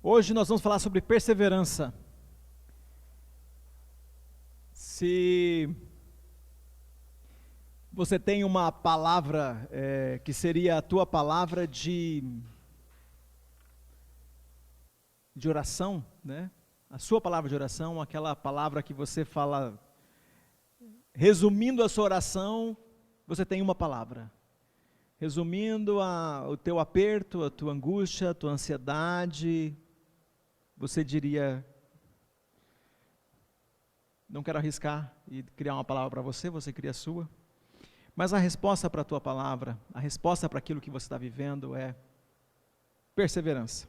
Hoje nós vamos falar sobre perseverança. Se você tem uma palavra que seria a tua palavra de oração, né? A sua palavra de oração, aquela palavra que você fala, resumindo a sua oração, você tem uma palavra. Resumindo o teu aperto, a tua angústia, a tua ansiedade, você diria: não quero arriscar e criar uma palavra para você, você cria a sua. Mas a resposta para a tua palavra, a resposta para aquilo que você está vivendo é perseverança.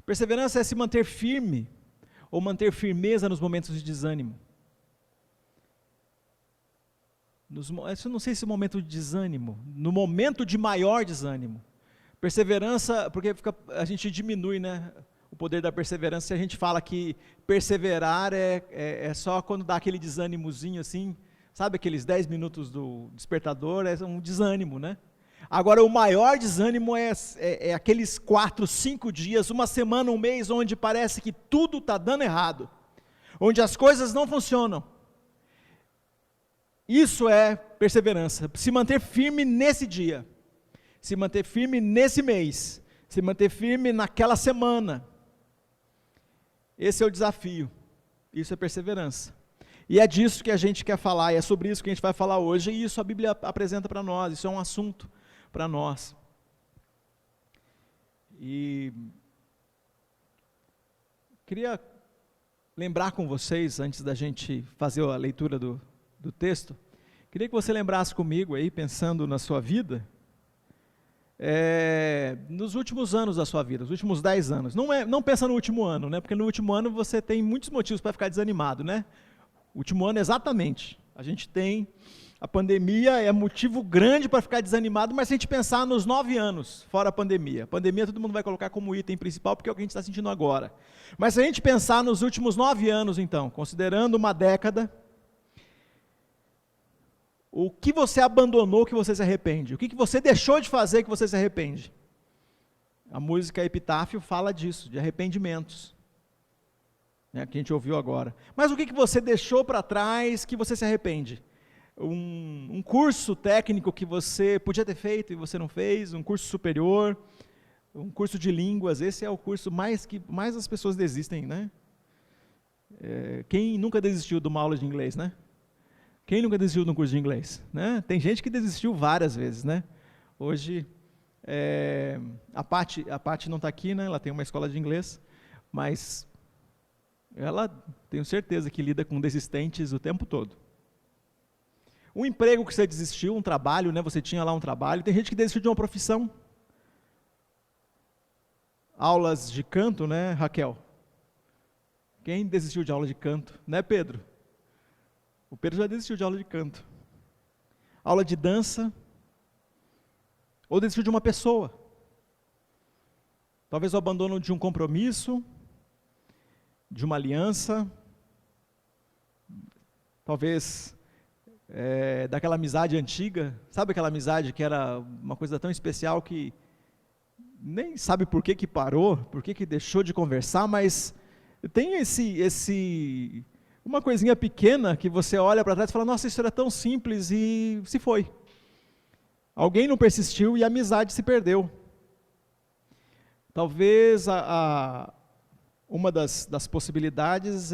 Perseverança é se manter firme, ou manter firmeza nos momentos de desânimo. Eu não sei se é momento de desânimo, no momento de maior desânimo. Perseverança, porque a gente diminui, né, o poder da perseverança, se a gente fala que perseverar é só quando dá aquele desânimozinho assim, sabe aqueles 10 minutos do despertador, é um desânimo, né? Agora o maior desânimo é aqueles 4, 5 dias, uma semana, um mês, onde parece que tudo está dando errado, onde as coisas não funcionam. Isso é perseverança, se manter firme nesse dia, se manter firme nesse mês, se manter firme naquela semana. Esse é o desafio, isso é perseverança. E é disso que a gente quer falar, e é sobre isso que a gente vai falar hoje, e isso a Bíblia apresenta para nós, isso é um assunto para nós. E queria lembrar com vocês, antes da gente fazer a leitura do texto, queria que você lembrasse comigo aí, pensando na sua vida, nos últimos anos da sua vida, os últimos 10 anos, não pensa no último ano, né? Porque no último ano você tem muitos motivos para ficar desanimado, né? O último ano exatamente, a gente tem, a pandemia é motivo grande para ficar desanimado, mas se a gente pensar nos 9 anos, fora a pandemia todo mundo vai colocar como item principal, porque é o que a gente está sentindo agora, mas se a gente pensar nos últimos 9 anos então, considerando uma década, o que você abandonou que você se arrepende? O que você deixou de fazer que você se arrepende? A música Epitáfio fala disso, de arrependimentos, né, que a gente ouviu agora. Mas o que você deixou para trás que você se arrepende? Um curso técnico que você podia ter feito e você não fez, um curso superior, um curso de línguas, esse é o curso que mais as pessoas desistem, né? Quem nunca desistiu de uma aula de inglês, né? Quem nunca desistiu de um curso de inglês? Né? Tem gente que desistiu várias vezes, né? Hoje, a Paty não está aqui, né? Ela tem uma escola de inglês, mas ela, tenho certeza que lida com desistentes o tempo todo. Um emprego que você desistiu, um trabalho, né? Você tinha lá um trabalho, tem gente que desistiu de uma profissão. Aulas de canto, né, Raquel? Quem desistiu de aula de canto? Né, Pedro? O Pedro já desistiu de aula de canto. Aula de dança. Ou desistiu de uma pessoa. Talvez o abandono de um compromisso, de uma aliança. Talvez daquela amizade antiga. Sabe aquela amizade que era uma coisa tão especial que nem sabe por que parou, por que deixou de conversar, mas tem uma coisinha pequena que você olha para trás e fala: nossa, isso era tão simples, e se foi. Alguém não persistiu e a amizade se perdeu. Talvez uma das possibilidades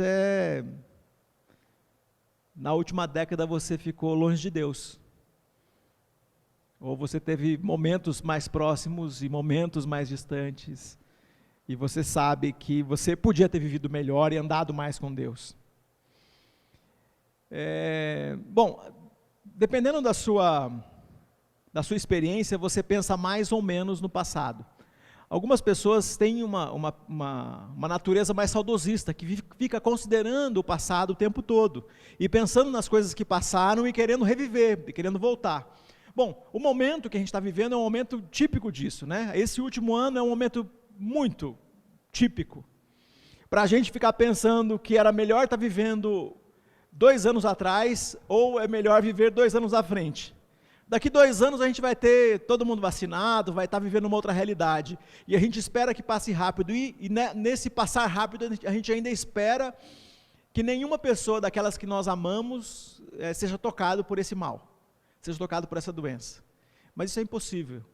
na última década você ficou longe de Deus. Ou você teve momentos mais próximos e momentos mais distantes, e você sabe que você podia ter vivido melhor e andado mais com Deus. Bom, dependendo da sua experiência, você pensa mais ou menos no passado. Algumas pessoas têm uma natureza mais saudosista, que fica considerando o passado o tempo todo, e pensando nas coisas que passaram e querendo reviver, e querendo voltar. Bom, o momento que a gente está vivendo é um momento típico disso, né? Esse último ano é um momento muito típico, para a gente ficar pensando que era melhor estar vivendo 2 anos atrás, ou é melhor viver 2 anos à frente. Daqui 2 anos a gente vai ter todo mundo vacinado, vai estar vivendo uma outra realidade. E a gente espera que passe rápido. E nesse passar rápido, a gente ainda espera que nenhuma pessoa daquelas que nós amamos seja tocado por esse mal, seja tocado por essa doença. Mas isso é impossível.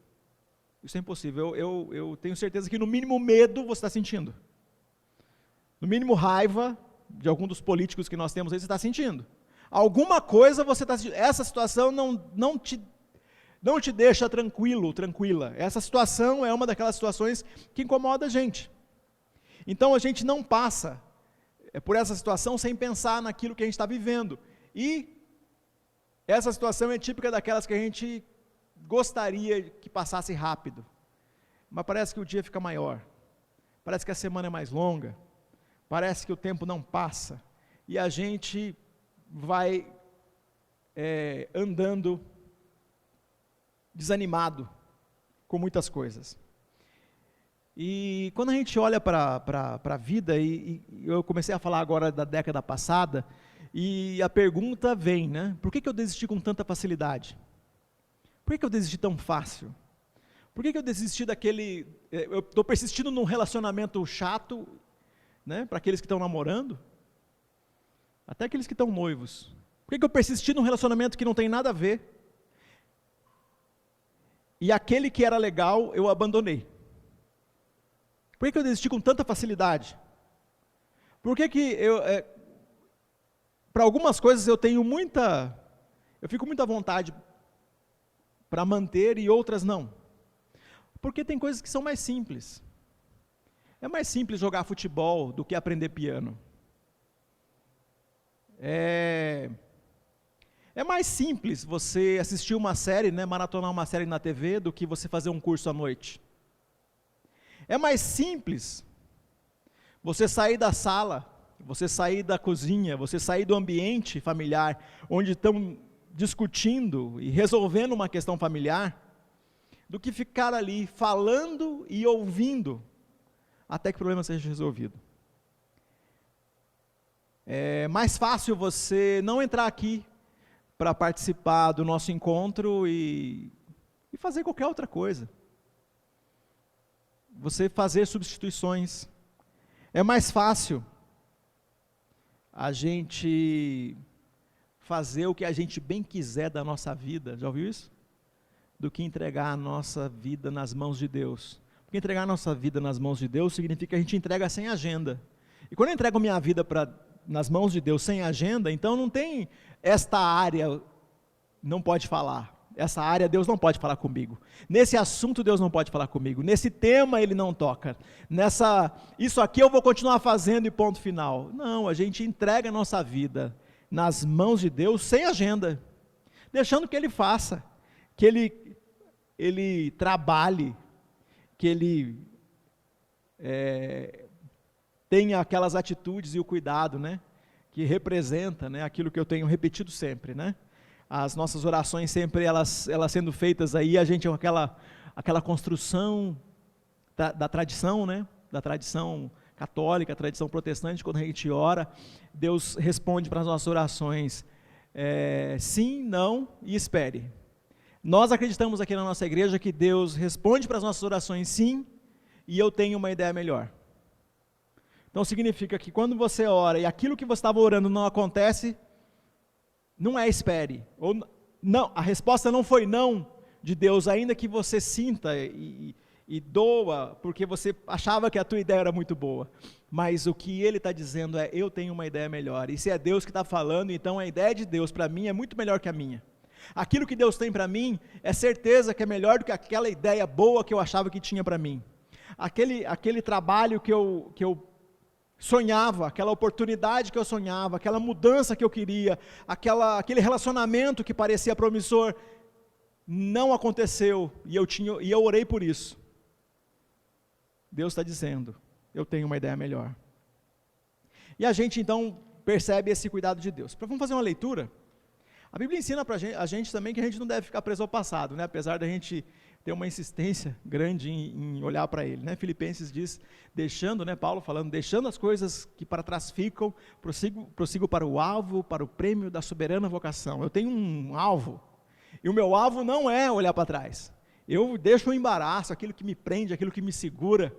Isso é impossível. Eu tenho certeza que no mínimo medo você está sentindo. No mínimo raiva de algum dos políticos que nós temos aí, você está sentindo. Alguma coisa você está sentindo. Essa situação não te deixa tranquila. Essa situação é uma daquelas situações que incomoda a gente. Então a gente não passa por essa situação sem pensar naquilo que a gente está vivendo. E essa situação é típica daquelas que a gente gostaria que passasse rápido. Mas parece que o dia fica maior. Parece que a semana é mais longa. Parece que o tempo não passa. E a gente vai andando desanimado com muitas coisas. E quando a gente olha para a vida, e eu comecei a falar agora da década passada, e a pergunta vem, né? Por que eu desisti com tanta facilidade? Por que eu desisti tão fácil? Por que eu desisti eu estou persistindo num relacionamento chato, né? Para aqueles que estão namorando, até aqueles que estão noivos. Por que eu persisti num relacionamento que não tem nada a ver? E aquele que era legal, eu abandonei. Por que eu desisti com tanta facilidade? Por que para algumas coisas eu fico muita vontade para manter e outras não? Porque tem coisas que são mais simples. É mais simples jogar futebol do que aprender piano. É mais simples você assistir uma série, né, maratonar uma série na TV, do que você fazer um curso à noite. É mais simples você sair da sala, você sair da cozinha, você sair do ambiente familiar, onde estão discutindo e resolvendo uma questão familiar, do que ficar ali falando e ouvindo, até que o problema seja resolvido. É mais fácil você não entrar aqui para participar do nosso encontro e fazer qualquer outra coisa. Você fazer substituições. É mais fácil a gente fazer o que a gente bem quiser da nossa vida, já ouviu isso? Do que entregar a nossa vida nas mãos de Deus. Porque entregar a nossa vida nas mãos de Deus significa que a gente entrega sem agenda. E quando eu entrego minha vida nas mãos de Deus sem agenda, então não tem esta área, não pode falar. Essa área Deus não pode falar comigo. Nesse assunto Deus não pode falar comigo. Nesse tema Ele não toca. Isso aqui eu vou continuar fazendo e ponto final. Não, a gente entrega a nossa vida nas mãos de Deus sem agenda. Deixando que Ele faça. Que Ele trabalhe. Que Ele tenha aquelas atitudes e o cuidado, né? Que representa, né, aquilo que eu tenho repetido sempre, né? As nossas orações sempre, elas sendo feitas aí, a gente aquela construção da tradição, né? Da tradição católica, tradição protestante, quando a gente ora, Deus responde para as nossas orações, sim, não e espere. Nós acreditamos aqui na nossa igreja que Deus responde para as nossas orações sim, e eu tenho uma ideia melhor. Então significa que quando você ora e aquilo que você estava orando não acontece, não é espere, ou não, a resposta não foi não de Deus, ainda que você sinta e doa, porque você achava que a tua ideia era muito boa, mas o que Ele está dizendo é, eu tenho uma ideia melhor, e se é Deus que está falando, então a ideia de Deus para mim é muito melhor que a minha. Aquilo que Deus tem para mim, é certeza que é melhor do que aquela ideia boa que eu achava que tinha para mim. Aquele trabalho que eu sonhava, aquela oportunidade que eu sonhava, aquela mudança que eu queria, aquele relacionamento que parecia promissor, não aconteceu, e eu orei por isso. Deus está dizendo, eu tenho uma ideia melhor. E a gente então percebe esse cuidado de Deus. Vamos fazer uma leitura? A Bíblia ensina para a gente também que a gente não deve ficar preso ao passado, né? Apesar da gente ter uma insistência grande em olhar para ele, né? Filipenses diz, deixando, né, Paulo falando, deixando as coisas que para trás ficam, prossigo para o alvo, para o prêmio da soberana vocação. Eu tenho um alvo, E o meu alvo não é olhar para trás. Eu deixo o embaraço, aquilo que me prende, aquilo que me segura,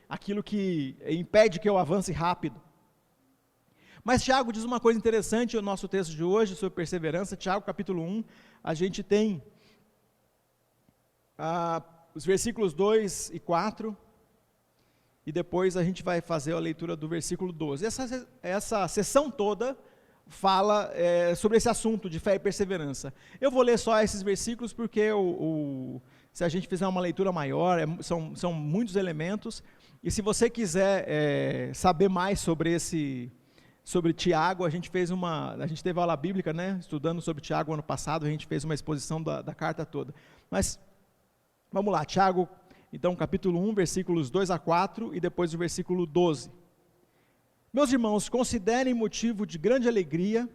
aquilo que impede que eu avance rápido. Mas Tiago diz uma coisa interessante no nosso texto de hoje sobre perseverança. Tiago capítulo 1, a gente tem os versículos 2 e 4, e depois a gente vai fazer a leitura do versículo 12. Essa sessão toda fala sobre esse assunto de fé e perseverança. Eu vou ler só esses versículos porque se a gente fizer uma leitura maior, são muitos elementos, e se você quiser saber mais sobre Tiago, a gente teve aula bíblica, né, estudando sobre Tiago ano passado, a gente fez uma exposição da carta toda. Mas, vamos lá, Tiago, então capítulo 1, versículos 2 a 4, e depois o versículo 12. Meus irmãos, considerem motivo de grande alegria,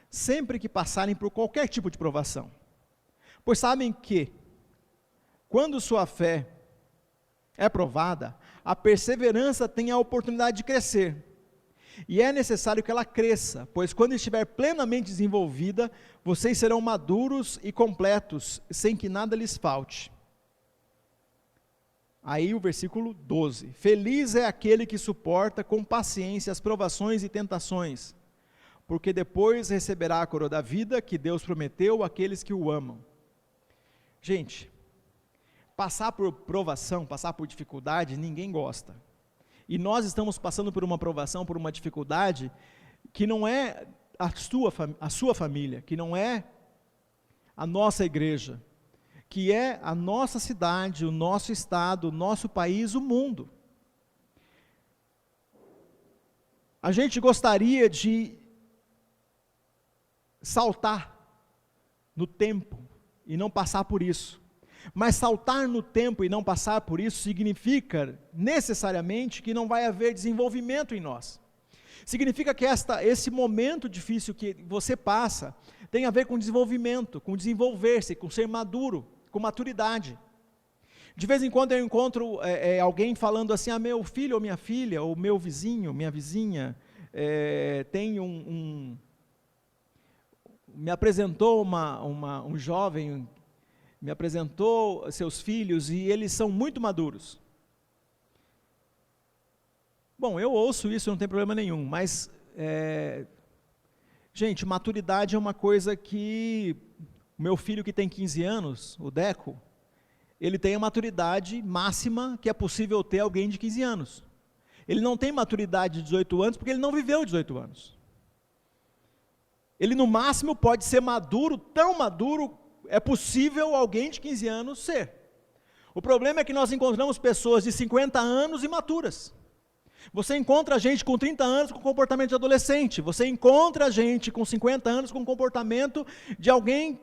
sempre que passarem por qualquer tipo de provação, pois sabem que, quando sua fé é provada, a perseverança tem a oportunidade de crescer, e é necessário que ela cresça, pois quando estiver plenamente desenvolvida, vocês serão maduros e completos, sem que nada lhes falte. Aí o versículo 12, feliz é aquele que suporta com paciência as provações e tentações, porque depois receberá a coroa da vida que Deus prometeu àqueles que o amam. Gente, passar por provação, passar por dificuldade, ninguém gosta. E nós estamos passando por uma provação, por uma dificuldade, que não é a sua família, que não é a nossa igreja, que é a nossa cidade, o nosso estado, o nosso país, o mundo. A gente gostaria de saltar no tempo e não passar por isso. Mas saltar no tempo e não passar por isso significa necessariamente que não vai haver desenvolvimento em nós. Significa que esse momento difícil que você passa tem a ver com desenvolvimento, com desenvolver-se, com ser maduro, com maturidade. De vez em quando eu encontro alguém falando assim, meu filho ou minha filha, ou meu vizinho, minha vizinha, tem me apresentou um jovem, me apresentou seus filhos e eles são muito maduros. Bom, eu ouço isso, não tem problema nenhum, mas, gente, maturidade é uma coisa que o meu filho que tem 15 anos, o Deco, ele tem a maturidade máxima que é possível ter alguém de 15 anos. Ele não tem maturidade de 18 anos porque ele não viveu 18 anos. Ele no máximo pode ser maduro, tão maduro, é possível alguém de 15 anos ser. O problema é que nós encontramos pessoas de 50 anos imaturas. Você encontra gente com 30 anos com comportamento de adolescente, você encontra gente com 50 anos com comportamento de alguém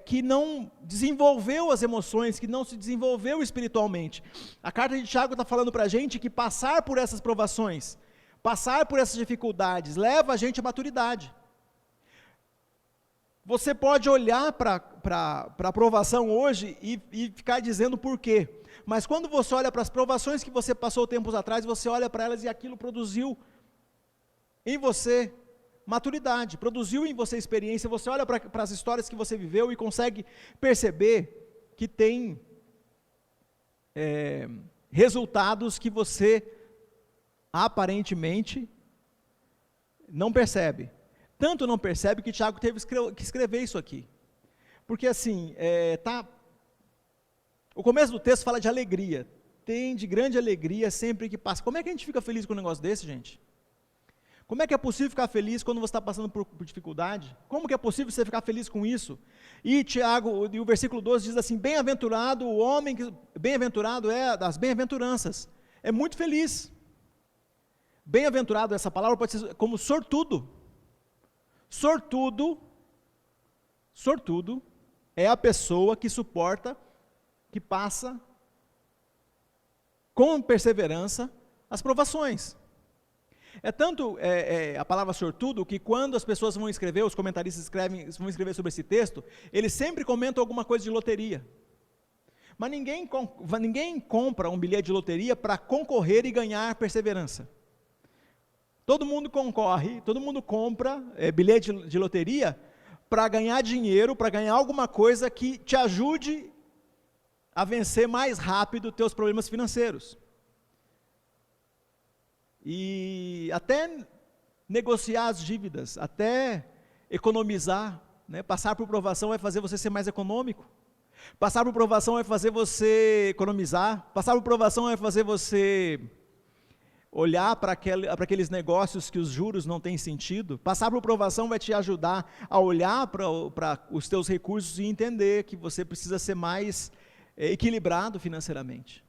que não desenvolveu as emoções, que não se desenvolveu espiritualmente. A carta de Tiago está falando para a gente que passar por essas provações, passar por essas dificuldades, leva a gente à maturidade. Você pode olhar para a provação hoje e ficar dizendo por quê. Mas quando você olha para as provações que você passou tempos atrás, você olha para elas e aquilo produziu em você maturidade, produziu em você experiência, você olha para as histórias que você viveu e consegue perceber que tem resultados que você aparentemente não percebe. Tanto não percebe que Tiago teve que escrever isso aqui. Porque assim, o começo do texto fala de alegria. Tem de grande alegria sempre que passa. Como é que a gente fica feliz com um negócio desse, gente? Como é que é possível ficar feliz quando você está passando por dificuldade? Como que é possível você ficar feliz com isso? E Tiago, o versículo 12 diz assim, bem-aventurado o homem, bem-aventurado é das bem-aventuranças. É muito feliz. Bem-aventurado, essa palavra pode ser como sortudo. Sortudo é a pessoa que suporta, que passa com perseverança as provações. É tanto a palavra sortudo que quando as pessoas vão escrever, os comentaristas vão escrever sobre esse texto, eles sempre comentam alguma coisa de loteria. Mas ninguém compra um bilhete de loteria para concorrer e ganhar perseverança. Todo mundo concorre, todo mundo compra bilhete de loteria para ganhar dinheiro, para ganhar alguma coisa que te ajude a vencer mais rápido teus problemas financeiros. E até negociar as dívidas, até economizar, né? Passar por provação vai fazer você ser mais econômico. Passar por provação vai fazer você economizar. Passar por provação vai fazer você olhar para aqueles negócios que os juros não têm sentido. Passar por provação vai te ajudar a olhar para os teus recursos e entender que você precisa ser mais equilibrado financeiramente.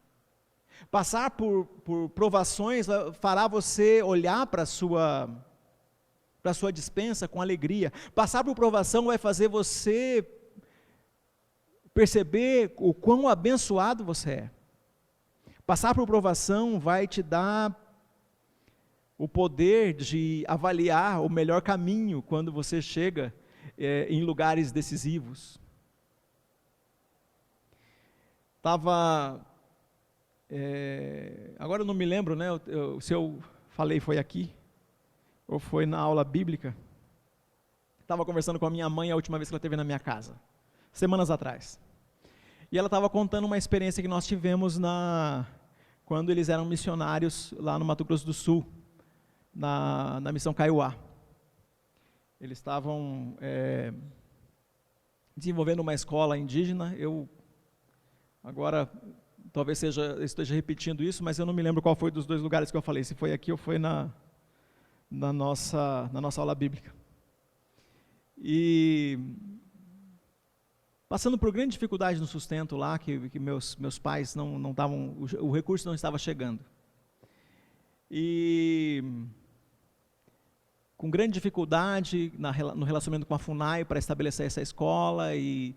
Passar por provações fará você olhar para a sua despensa com alegria. Passar por provação vai fazer você perceber o quão abençoado você é. Passar por provação vai te dar o poder de avaliar o melhor caminho quando você chega em lugares decisivos. Agora eu não me lembro, né, se eu falei foi aqui, ou foi na aula bíblica. Estava conversando com a minha mãe a última vez que ela esteve na minha casa, semanas atrás. E ela estava contando uma experiência que nós tivemos quando eles eram missionários lá no Mato Grosso do Sul, na missão Kaiowá. Eles estavam desenvolvendo uma escola indígena. Eu agora talvez esteja repetindo isso, mas eu não me lembro qual foi dos dois lugares que eu falei, se foi aqui ou foi na nossa aula bíblica. E passando por grande dificuldade no sustento lá, que meus pais não estavam, o recurso não estava chegando. E com grande dificuldade no relacionamento com a FUNAI para estabelecer essa escola, e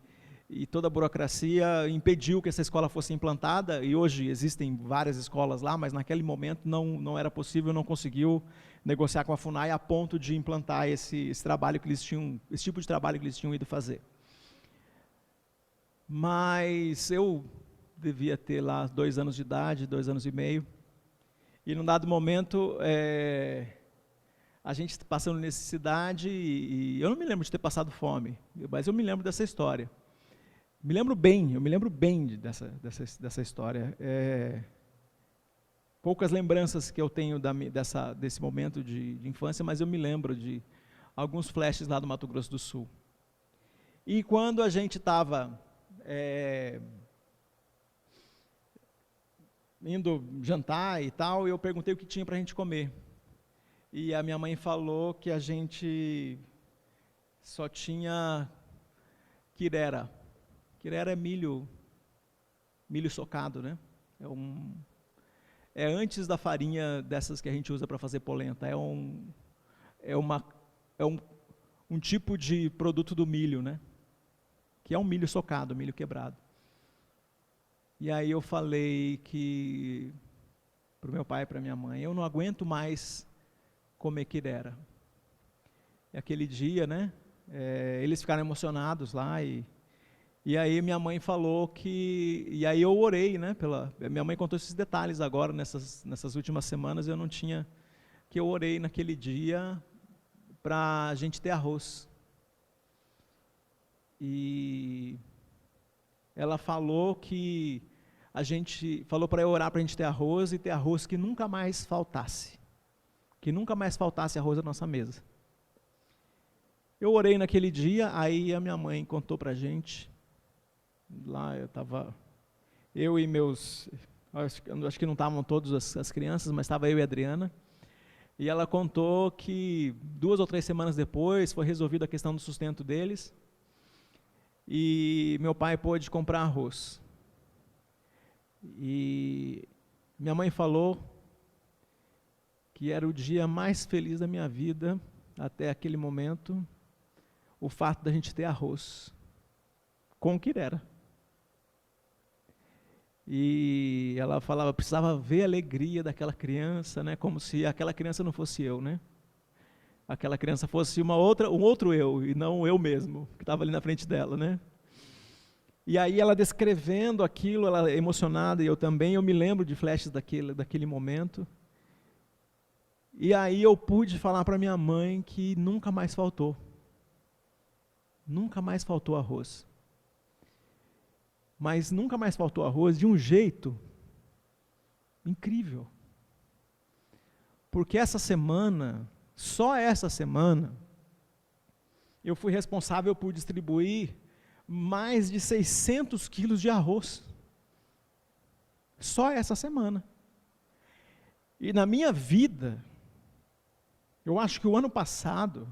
toda a burocracia impediu que essa escola fosse implantada, e hoje existem várias escolas lá, mas naquele momento não era possível, não conseguiu negociar com a FUNAI a ponto de implantar esse trabalho que eles tinham, esse tipo de trabalho que eles tinham ido fazer. Mas eu devia ter lá 2 anos de idade, 2 anos e meio, e num dado momento, a gente passando necessidade, e eu não me lembro de ter passado fome, mas eu me lembro dessa história. Eu me lembro bem dessa história. Poucas lembranças que eu tenho desse momento de infância, mas eu me lembro de alguns flashes lá do Mato Grosso do Sul. E quando a gente estava indo jantar e tal, eu perguntei o que tinha para a gente comer. E a minha mãe falou que a gente só tinha quirera. Quirera é milho socado, né? É antes da farinha dessas que a gente usa para fazer polenta. É um tipo de produto do milho, né? Que é um milho socado, milho quebrado. E aí eu falei para o meu pai e para a minha mãe, eu não aguento mais comer quirera. E aquele dia, né? Eles ficaram emocionados lá, e aí minha mãe falou e aí eu orei, né? Minha mãe contou esses detalhes agora, nessas últimas semanas, que eu orei naquele dia para a gente ter arroz. E ela falou para eu orar para a gente ter arroz, e ter arroz que nunca mais faltasse. Que nunca mais faltasse arroz na nossa mesa. Eu orei naquele dia, aí a minha mãe contou para a gente. Lá eu e acho que não estavam todas as crianças, mas estava eu e a Adriana, e ela contou que 2 ou 3 semanas depois foi resolvida a questão do sustento deles, e meu pai pôde comprar arroz. E minha mãe falou que era o dia mais feliz da minha vida, até aquele momento, o fato da gente ter arroz, com quirera. E ela falava, precisava ver a alegria daquela criança, né? Como se aquela criança não fosse eu, né? Aquela criança fosse um outro eu, e não eu mesmo, que estava ali na frente dela, né? E aí ela descrevendo aquilo, ela emocionada, e eu também, eu me lembro de flashes daquele momento. E aí eu pude falar para minha mãe que nunca mais faltou. nunca mais faltou arroz. Mas nunca mais faltou arroz de um jeito incrível. Porque essa semana, só essa semana, eu fui responsável por distribuir mais de 600 quilos de arroz. Só essa semana. E na minha vida, eu acho que o ano passado,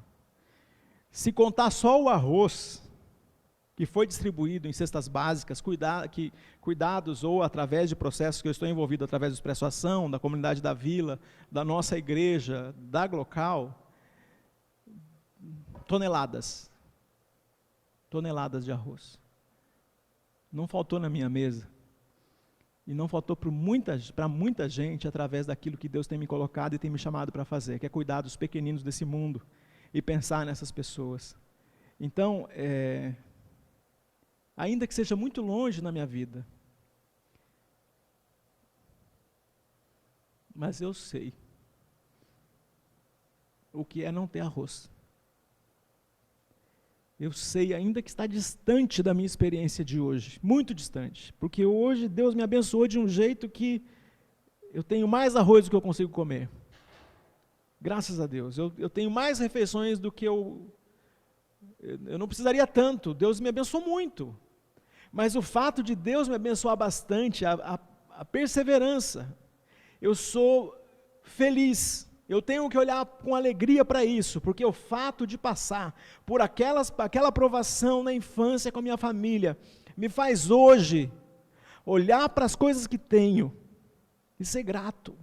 se contar só o arroz que foi distribuído em cestas básicas, cuidados ou através de processos que eu estou envolvido, através do Expresso Ação, da comunidade da vila, da nossa igreja, da Glocal, toneladas de arroz. Não faltou na minha mesa. E não faltou para muita gente através daquilo que Deus tem me colocado e tem me chamado para fazer, que é cuidar dos pequeninos desse mundo e pensar nessas pessoas. Então, ainda que seja muito longe na minha vida, mas eu sei o que é não ter arroz. Eu sei, ainda que está distante da minha experiência de hoje, muito distante, porque hoje Deus me abençoou de um jeito que eu tenho mais arroz do que eu consigo comer. Graças a Deus, eu tenho mais refeições do que eu não precisaria tanto, Deus me abençoou muito. Mas o fato de Deus me abençoar bastante, a perseverança, eu sou feliz. Eu tenho que olhar com alegria para isso, porque o fato de passar por aquela provação na infância com a minha família, me faz hoje olhar para as coisas que tenho e ser grato.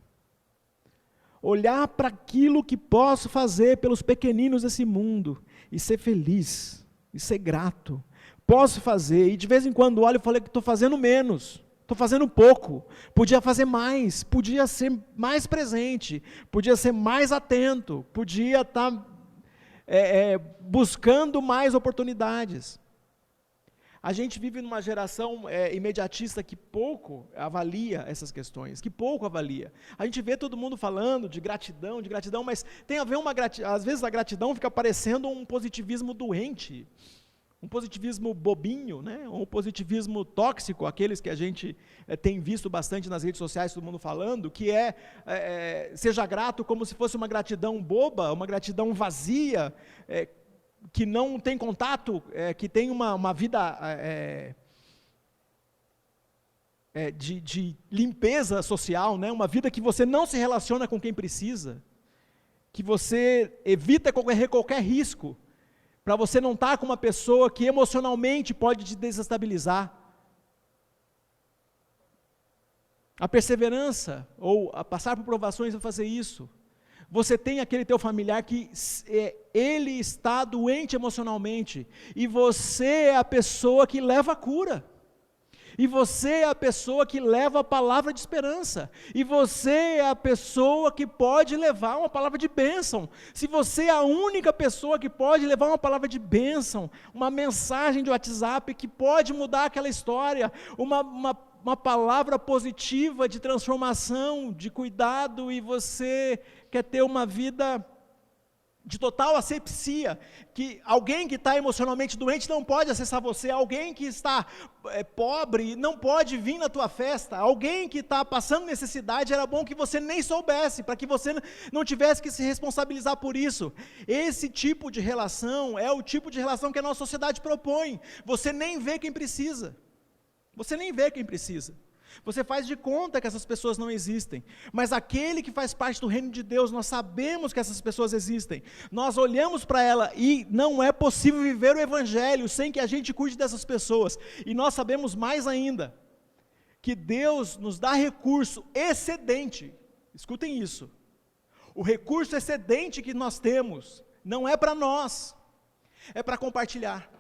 Olhar para aquilo que posso fazer pelos pequeninos desse mundo e ser feliz, e ser grato. Posso fazer, e de vez em quando olho e falo que estou fazendo menos. Estou fazendo pouco, podia fazer mais, podia ser mais presente, podia ser mais atento, podia estar buscando mais oportunidades. A gente vive numa geração imediatista que pouco avalia essas questões, que pouco avalia. A gente vê todo mundo falando de gratidão, mas tem a ver às vezes a gratidão fica parecendo um positivismo doente, um positivismo bobinho, né? Um positivismo tóxico, aqueles que a gente tem visto bastante nas redes sociais, todo mundo falando, que seja grato como se fosse uma gratidão boba, uma gratidão vazia, que não tem contato, que tem uma vida de limpeza social, né? Uma vida que você não se relaciona com quem precisa, que você evita correr qualquer risco, para você não estar com uma pessoa que emocionalmente pode te desestabilizar. A perseverança, ou a passar por provações, vai fazer isso. Você tem aquele teu familiar que ele está doente emocionalmente, e você é a pessoa que leva a cura. E você é a pessoa que leva a palavra de esperança. E você é a pessoa que pode levar uma palavra de bênção. Se você é a única pessoa que pode levar uma palavra de bênção, uma mensagem de WhatsApp que pode mudar aquela história, uma palavra positiva de transformação, de cuidado, e você quer ter uma vida de total asepsia, que alguém que está emocionalmente doente não pode acessar você, alguém que está pobre não pode vir na tua festa, alguém que está passando necessidade, era bom que você nem soubesse, para que você não tivesse que se responsabilizar por isso. Esse tipo de relação é o tipo de relação que a nossa sociedade propõe. Você nem vê quem precisa, você faz de conta que essas pessoas não existem, mas aquele que faz parte do reino de Deus, nós sabemos que essas pessoas existem, nós olhamos para ela e não é possível viver o evangelho sem que a gente cuide dessas pessoas, e nós sabemos mais ainda, que Deus nos dá recurso excedente, escutem isso, o recurso excedente que nós temos, não é para nós, é para compartilhar.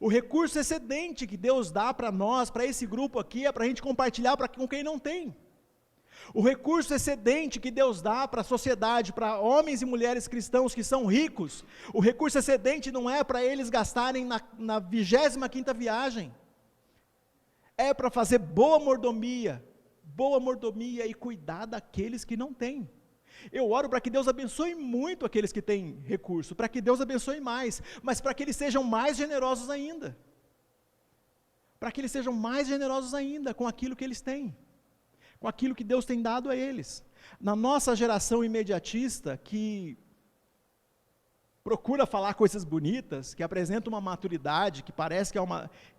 O recurso excedente que Deus dá para nós, para esse grupo aqui, é para a gente compartilhar com quem não tem. O recurso excedente que Deus dá para a sociedade, para homens e mulheres cristãos que são ricos, o recurso excedente não é para eles gastarem na 25ª viagem, é para fazer boa mordomia e cuidar daqueles que não têm. Eu oro para que Deus abençoe muito aqueles que têm recurso, para que Deus abençoe mais, mas para que eles sejam mais generosos ainda. Para que eles sejam mais generosos ainda com aquilo que eles têm, com aquilo que Deus tem dado a eles. Na nossa geração imediatista, que procura falar coisas bonitas, que apresenta uma maturidade, que parece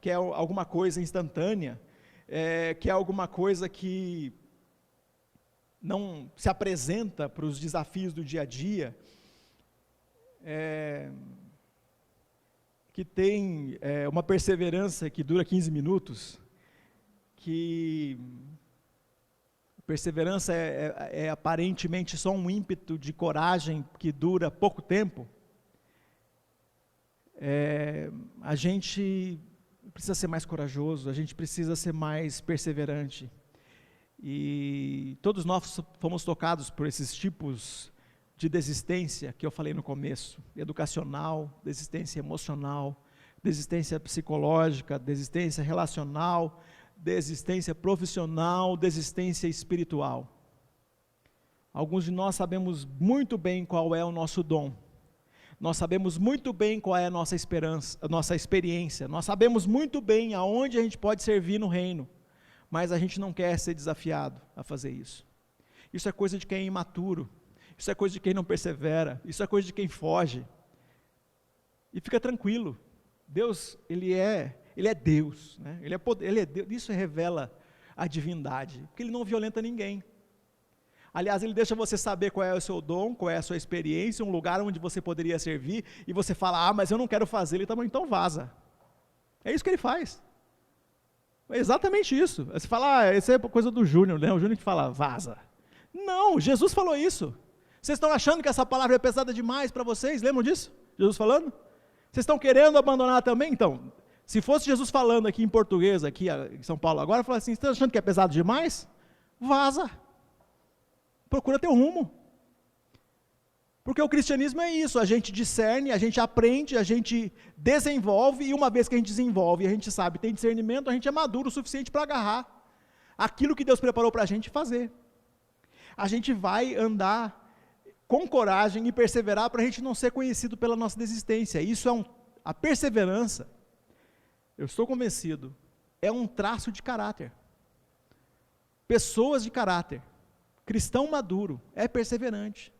que é alguma coisa instantânea, que é alguma coisa que não se apresenta para os desafios do dia a dia, que tem uma perseverança que dura 15 minutos, que perseverança é aparentemente só um ímpeto de coragem que dura pouco tempo, a gente precisa ser mais corajoso, a gente precisa ser mais perseverante. E todos nós fomos tocados por esses tipos de desistência que eu falei no começo: educacional, desistência emocional, desistência psicológica, desistência relacional, desistência profissional, desistência espiritual. Alguns de nós sabemos muito bem qual é o nosso dom. Nós sabemos muito bem qual é a nossa esperança, a nossa experiência. Nós sabemos muito bem aonde a gente pode servir no reino, mas a gente não quer ser desafiado a fazer isso. Isso é coisa de quem é imaturo, isso é coisa de quem não persevera, isso é coisa de quem foge. E fica tranquilo, Deus, Ele é Deus, né? Ele é Deus, isso revela a divindade, porque Ele não violenta ninguém. Aliás, Ele deixa você saber qual é o seu dom, qual é a sua experiência, um lugar onde você poderia servir, e você fala: mas eu não quero fazer. Ele tá bom, então vaza. É isso que Ele faz. É exatamente isso. Você fala: isso é coisa do Júnior, né? O Júnior que fala, vaza. Não, Jesus falou isso. Vocês estão achando que essa palavra é pesada demais para vocês? Lembram disso? Jesus falando? Vocês estão querendo abandonar também? Então, se fosse Jesus falando aqui em português, aqui em São Paulo agora, falar assim: vocês estão achando que é pesado demais? Vaza. Procura teu rumo. Porque o cristianismo é isso, a gente discerne, a gente aprende, a gente desenvolve, e uma vez que a gente desenvolve, a gente sabe, tem discernimento, a gente é maduro o suficiente para agarrar aquilo que Deus preparou para a gente fazer. A gente vai andar com coragem e perseverar para a gente não ser conhecido pela nossa desistência. Isso a perseverança, eu estou convencido, é um traço de caráter. Pessoas de caráter, cristão maduro, é perseverante,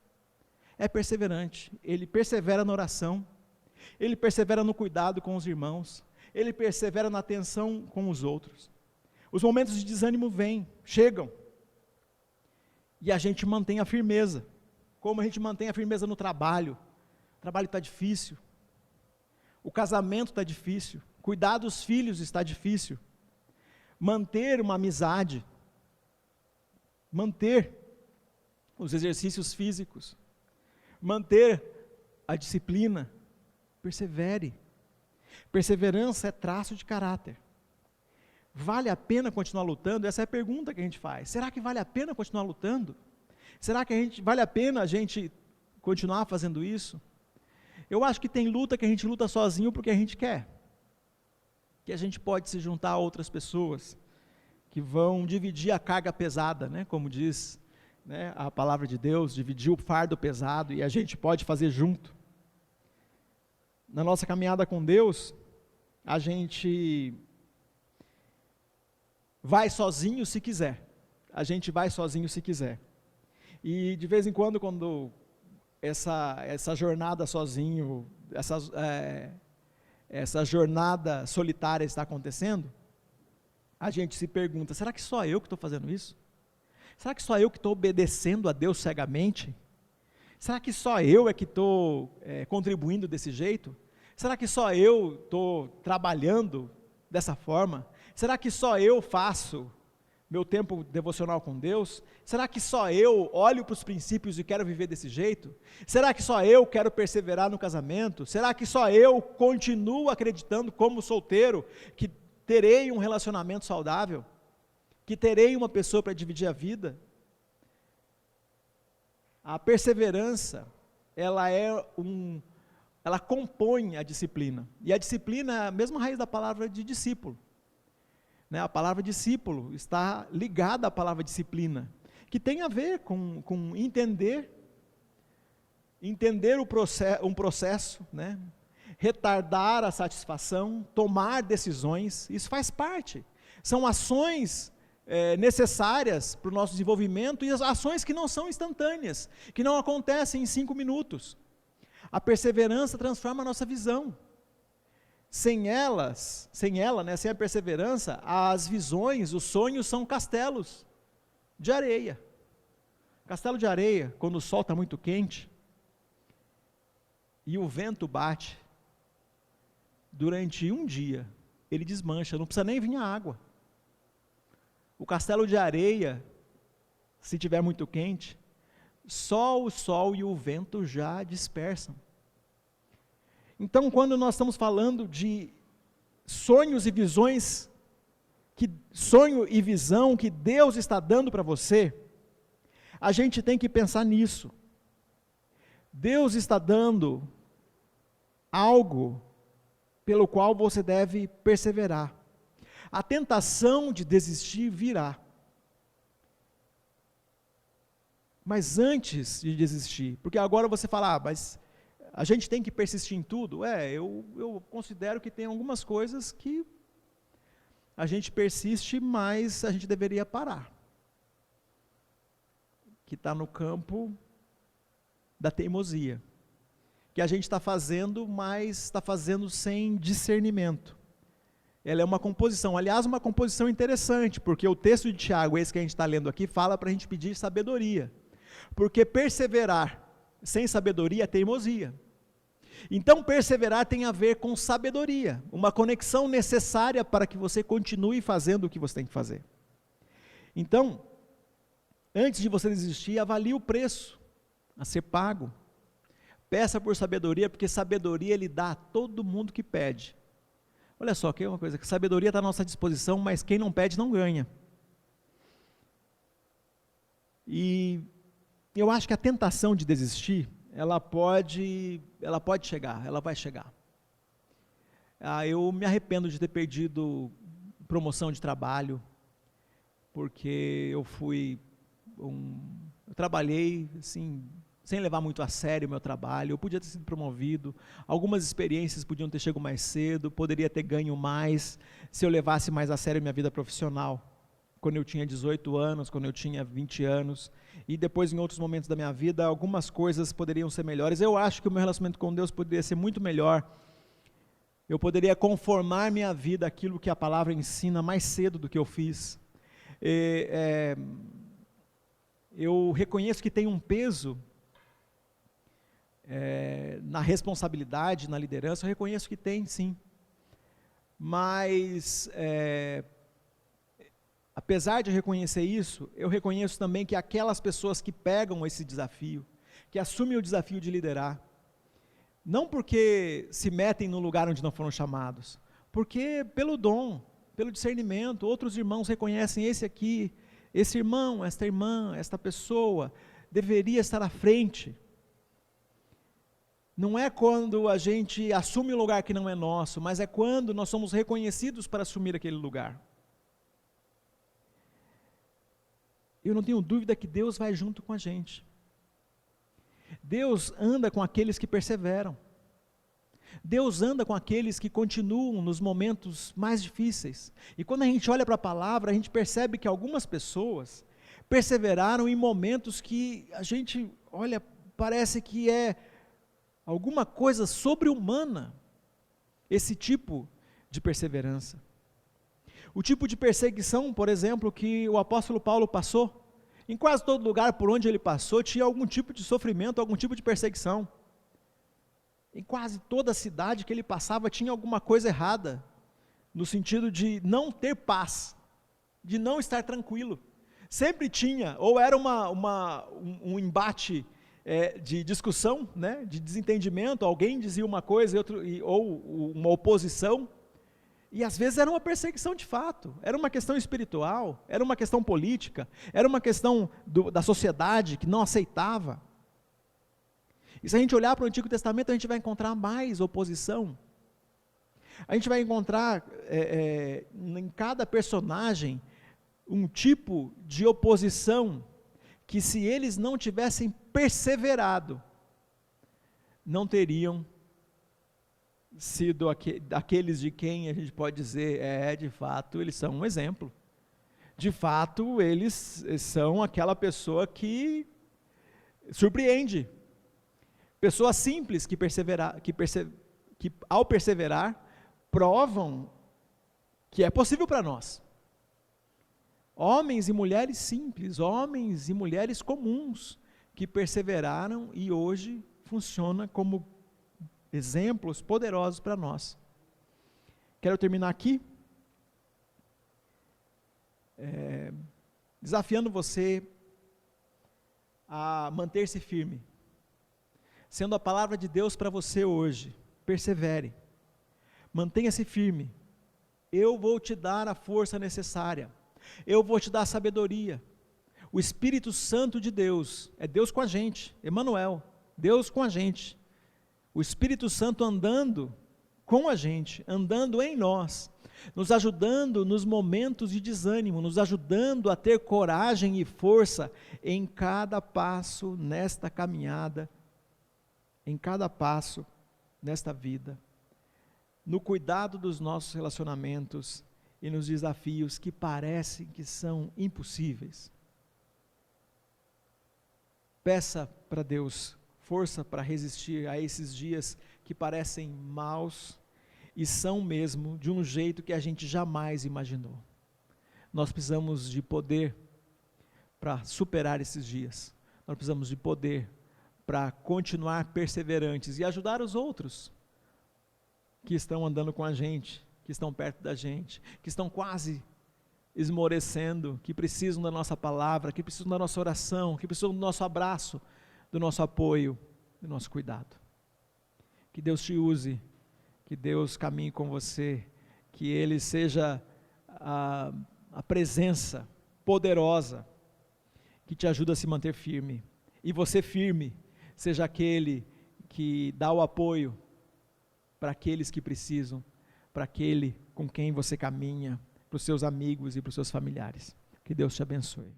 ele persevera na oração, ele persevera no cuidado com os irmãos, ele persevera na atenção com os outros. Os momentos de desânimo chegam, e a gente mantém a firmeza. Como a gente mantém a firmeza no trabalho? O trabalho está difícil, o casamento está difícil, cuidar dos filhos está difícil, manter uma amizade, manter os exercícios físicos, manter a disciplina. Persevere. Perseverança é traço de caráter. Vale a pena continuar lutando? Essa é a pergunta que a gente faz. Será que vale a pena continuar lutando? Será que vale a pena a gente continuar fazendo isso? Eu acho que tem luta que a gente luta sozinho porque a gente quer. Que a gente pode se juntar a outras pessoas que vão dividir a carga pesada, né? Como diz, né, a palavra de Deus, dividir o fardo pesado, e a gente pode fazer junto. Na nossa caminhada com Deus, a gente vai sozinho se quiser. A gente vai sozinho se quiser. E de vez em quando essa jornada sozinho, essa jornada solitária está acontecendo, a gente se pergunta: será que só eu que estou fazendo isso? Será que só eu que estou obedecendo a Deus cegamente? Será que só eu é que estou contribuindo desse jeito? Será que só eu estou trabalhando dessa forma? Será que só eu faço meu tempo devocional com Deus? Será que só eu olho para os princípios e quero viver desse jeito? Será que só eu quero perseverar no casamento? Será que só eu continuo acreditando como solteiro que terei um relacionamento saudável? Que terei uma pessoa para dividir a vida? A perseverança, ela compõe a disciplina, e a disciplina é a mesma raiz da palavra de discípulo, né? A palavra discípulo está ligada à palavra disciplina, que tem a ver com entender um processo, né? Retardar a satisfação, tomar decisões, isso faz parte. São ações necessárias para o nosso desenvolvimento e as ações que não são instantâneas, que não acontecem em 5 minutos. A perseverança transforma a nossa visão. Sem ela, né, sem a perseverança, as visões, os sonhos são castelos de areia. Castelo de areia, quando o sol está muito quente e o vento bate, durante um dia, ele desmancha, não precisa nem vir a água. O castelo de areia, se tiver muito quente, só o sol e o vento já dispersam. Então, quando nós estamos falando de sonhos e visões, sonho e visão que Deus está dando para você, a gente tem que pensar nisso. Deus está dando algo pelo qual você deve perseverar. A tentação de desistir virá. Mas antes de desistir, porque agora você fala, mas a gente tem que persistir em tudo? Eu considero que tem algumas coisas que a gente persiste, mas a gente deveria parar. Que está no campo da teimosia. Que a gente está fazendo, mas está fazendo sem discernimento. Ela é uma composição, aliás, uma composição interessante, porque o texto de Tiago, esse que a gente está lendo aqui, fala para a gente pedir sabedoria. Porque perseverar sem sabedoria é teimosia. Então, perseverar tem a ver com sabedoria, uma conexão necessária para que você continue fazendo o que você tem que fazer. Então, antes de você desistir, avalie o preço a ser pago. Peça por sabedoria, porque sabedoria Ele dá a todo mundo que pede. Olha só, que é uma coisa, que sabedoria está à nossa disposição, mas quem não pede não ganha. E eu acho que a tentação de desistir, ela pode chegar, ela vai chegar. Eu me arrependo de ter perdido promoção de trabalho, porque eu trabalhei assim, sem levar muito a sério o meu trabalho, eu podia ter sido promovido, algumas experiências podiam ter chegado mais cedo, poderia ter ganho mais, se eu levasse mais a sério minha vida profissional, quando eu tinha 18 anos, quando eu tinha 20 anos, e depois em outros momentos da minha vida, algumas coisas poderiam ser melhores. Eu acho que o meu relacionamento com Deus poderia ser muito melhor, eu poderia conformar minha vida àquilo que a palavra ensina mais cedo do que eu fiz. Eu reconheço que tem um peso na responsabilidade, na liderança, eu reconheço que tem sim, mas apesar de reconhecer isso, eu reconheço também que aquelas pessoas que pegam esse desafio, que assumem o desafio de liderar, não porque se metem no lugar onde não foram chamados, porque pelo dom, pelo discernimento, outros irmãos reconhecem esse irmão, esta irmã, esta pessoa, deveria estar à frente. Não é quando a gente assume um lugar que não é nosso, mas é quando nós somos reconhecidos para assumir aquele lugar. Eu não tenho dúvida que Deus vai junto com a gente. Deus anda com aqueles que perseveram. Deus anda com aqueles que continuam nos momentos mais difíceis. E quando a gente olha para a palavra, a gente percebe que algumas pessoas perseveraram em momentos que a gente olha, parece que é alguma coisa sobre-humana, esse tipo de perseverança. O tipo de perseguição, por exemplo, que o apóstolo Paulo passou, em quase todo lugar por onde ele passou, tinha algum tipo de sofrimento, algum tipo de perseguição. Em quase toda a cidade que ele passava tinha alguma coisa errada, no sentido de não ter paz, de não estar tranquilo. Sempre tinha, ou era um embate de discussão, né, de desentendimento, alguém dizia uma coisa ou uma oposição, e às vezes era uma perseguição de fato, era uma questão espiritual, era uma questão política, era uma questão da sociedade que não aceitava. E se a gente olhar para o Antigo Testamento, a gente vai encontrar mais oposição. A gente vai encontrar em cada personagem um tipo de oposição que se eles não tivessem perseverado, não teriam sido aqueles de quem a gente pode dizer, de fato, eles são um exemplo. De fato, eles são aquela pessoa que surpreende. Pessoas simples que ao perseverar, provam que é possível para nós. Homens e mulheres simples, homens e mulheres comuns, que perseveraram e hoje funciona como exemplos poderosos para nós. Quero terminar aqui, desafiando você a manter-se firme, sendo a palavra de Deus para você hoje. Persevere, mantenha-se firme. Eu vou te dar a força necessária, eu vou te dar a sabedoria. O Espírito Santo de Deus, é Deus com a gente, Emmanuel, Deus com a gente, o Espírito Santo andando com a gente, andando em nós, nos ajudando nos momentos de desânimo, nos ajudando a ter coragem e força em cada passo nesta caminhada, em cada passo nesta vida, no cuidado dos nossos relacionamentos e nos desafios que parecem que são impossíveis. Peça para Deus força para resistir a esses dias que parecem maus e são mesmo de um jeito que a gente jamais imaginou. Nós precisamos de poder para superar esses dias. Nós precisamos de poder para continuar perseverantes e ajudar os outros que estão andando com a gente, que estão perto da gente, que estão quase esmorecendo, que precisam da nossa palavra, que precisam da nossa oração, que precisam do nosso abraço, do nosso apoio, do nosso cuidado. Que Deus te use, que Deus caminhe com você, que Ele seja a presença poderosa que te ajuda a se manter firme, e você firme, seja aquele que dá o apoio para aqueles que precisam, para aquele com quem você caminha, para os seus amigos e para os seus familiares. Que Deus te abençoe.